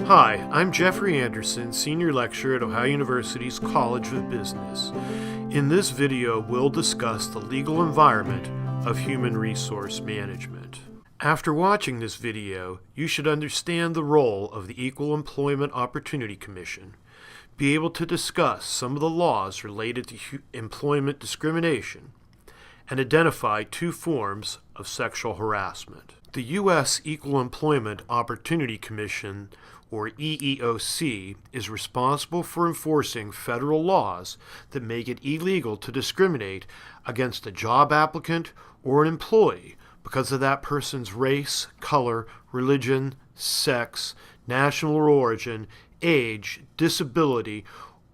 Hi, I'm Jeffrey Anderson, Senior Lecturer at Ohio University's College of Business. In this video, we'll discuss the legal environment of human resource management. After watching this video, you should understand the role of the Equal Employment Opportunity Commission, be able to discuss some of the laws related to employment discrimination, and identify two forms of sexual harassment. The U.S. Equal Employment Opportunity Commission, or EEOC, is responsible for enforcing federal laws that make it illegal to discriminate against a job applicant or an employee because of that person's race, color, religion, sex, national origin, age, disability,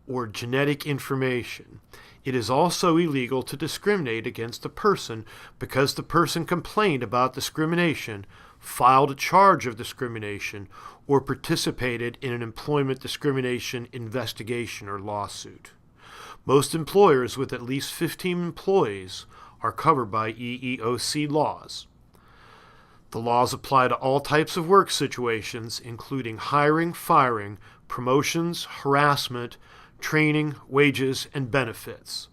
or genetic information. It is also illegal to discriminate against a person because the person complained about discrimination, filed a charge of discrimination, or participated in an employment discrimination investigation or lawsuit. Most employers with at least 15 employees are covered by EEOC laws. The laws apply to all types of work situations, including hiring, firing, promotions, harassment, training, wages, and benefits.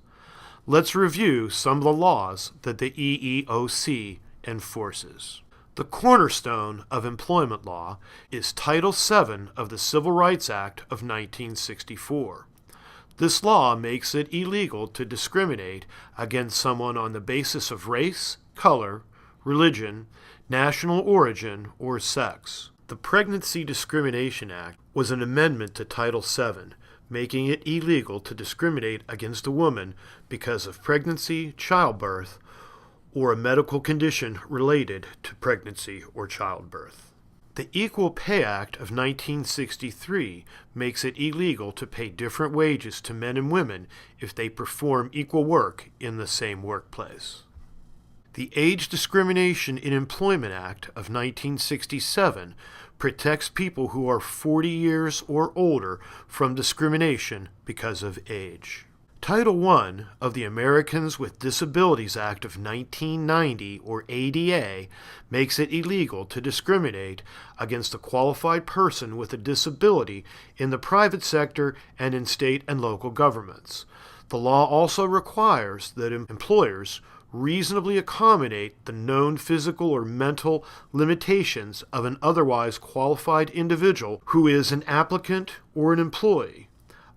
Let's review some of the laws that the EEOC enforces. The cornerstone of employment law is Title VII of the Civil Rights Act of 1964. This law makes it illegal to discriminate against someone on the basis of race, color, religion, national origin, or sex. The Pregnancy Discrimination Act was an amendment to Title VII, making it illegal to discriminate against a woman because of pregnancy, childbirth, or a medical condition related to pregnancy or childbirth. The Equal Pay Act of 1963 makes it illegal to pay different wages to men and women if they perform equal work in the same workplace. The Age Discrimination in Employment Act of 1967 protects people who are 40 years or older from discrimination because of age. Title I of the Americans with Disabilities Act of 1990, or ADA, makes it illegal to discriminate against a qualified person with a disability in the private sector and in state and local governments. The law also requires that employers reasonably accommodate the known physical or mental limitations of an otherwise qualified individual who is an applicant or an employee,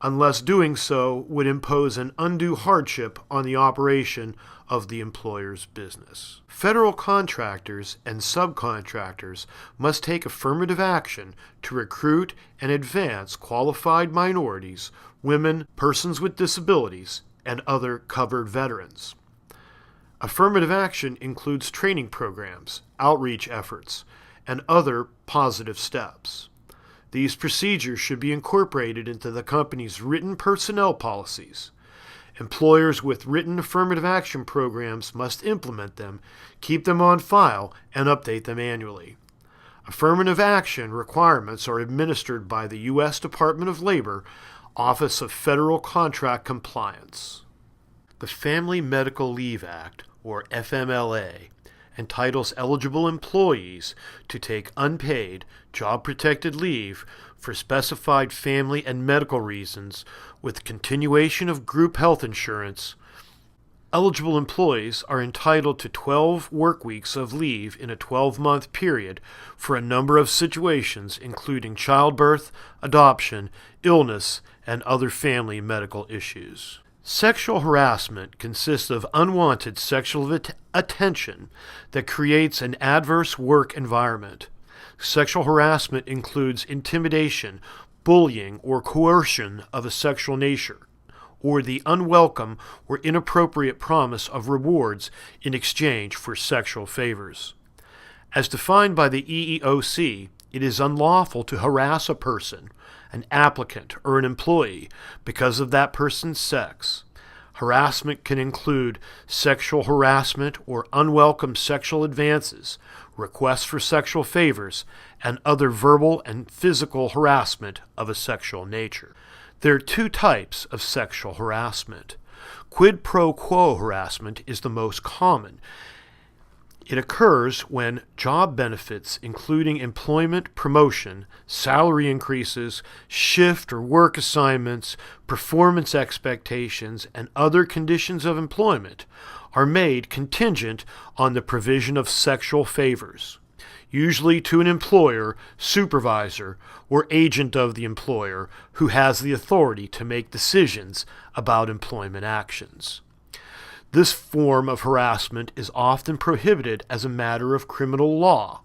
unless doing so would impose an undue hardship on the operation of the employer's business. Federal contractors and subcontractors must take affirmative action to recruit and advance qualified minorities, women, persons with disabilities, and other covered veterans. Affirmative action includes training programs, outreach efforts, and other positive steps. These procedures should be incorporated into the company's written personnel policies. Employers with written affirmative action programs must implement them, keep them on file, and update them annually. Affirmative action requirements are administered by the U.S. Department of Labor, Office of Federal Contract Compliance. The Family Medical Leave Act, or FMLA, entitles eligible employees to take unpaid, job-protected leave for specified family and medical reasons with continuation of group health insurance. Eligible employees are entitled to 12 work weeks of leave in a 12-month period for a number of situations, including childbirth, adoption, illness, and other family medical issues. Sexual harassment consists of unwanted sexual attention that creates an adverse work environment. Sexual harassment includes intimidation, bullying, or coercion of a sexual nature, or the unwelcome or inappropriate promise of rewards in exchange for sexual favors. As defined by the EEOC, it is unlawful to harass a person, an applicant, or an employee because of that person's sex. Harassment can include sexual harassment or unwelcome sexual advances, requests for sexual favors, and other verbal and physical harassment of a sexual nature. There are two types of sexual harassment. Quid pro quo harassment is the most common. It occurs when job benefits, including employment promotion, salary increases, shift or work assignments, performance expectations, and other conditions of employment, are made contingent on the provision of sexual favors, usually to an employer, supervisor, or agent of the employer who has the authority to make decisions about employment actions. This form of harassment is often prohibited as a matter of criminal law,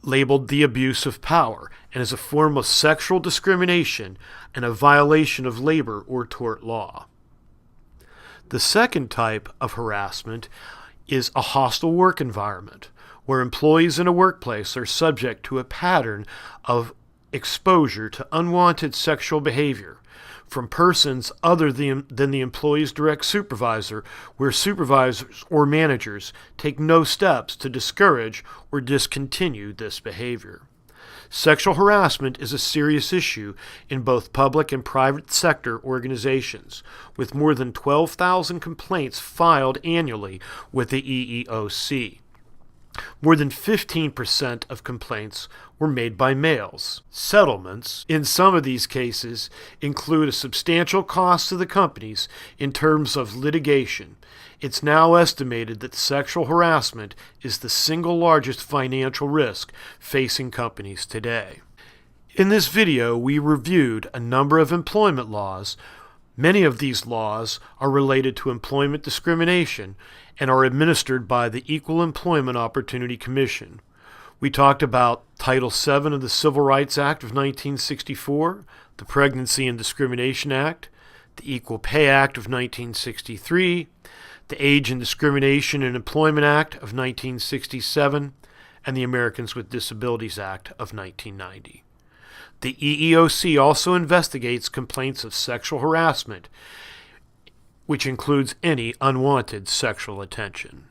labeled the abuse of power, and is a form of sexual discrimination and a violation of labor or tort law. The second type of harassment is a hostile work environment, where employees in a workplace are subject to a pattern of exposure to unwanted sexual behavior from persons other than the employee's direct supervisor, where supervisors or managers take no steps to discourage or discontinue this behavior. Sexual harassment is a serious issue in both public and private sector organizations, with more than 12,000 complaints filed annually with the EEOC. More than 15% of complaints were made by males. Settlements, in some of these cases, include a substantial cost to the companies in terms of litigation. It's now estimated that sexual harassment is the single largest financial risk facing companies today. In this video, we reviewed a number of employment laws. Many of these laws are related to employment discrimination and are administered by the Equal Employment Opportunity Commission. We talked about Title VII of the Civil Rights Act of 1964, the Pregnancy and Discrimination Act, the Equal Pay Act of 1963, the Age and Discrimination in Employment Act of 1967, and the Americans with Disabilities Act of 1990. The EEOC also investigates complaints of sexual harassment, which includes any unwanted sexual attention.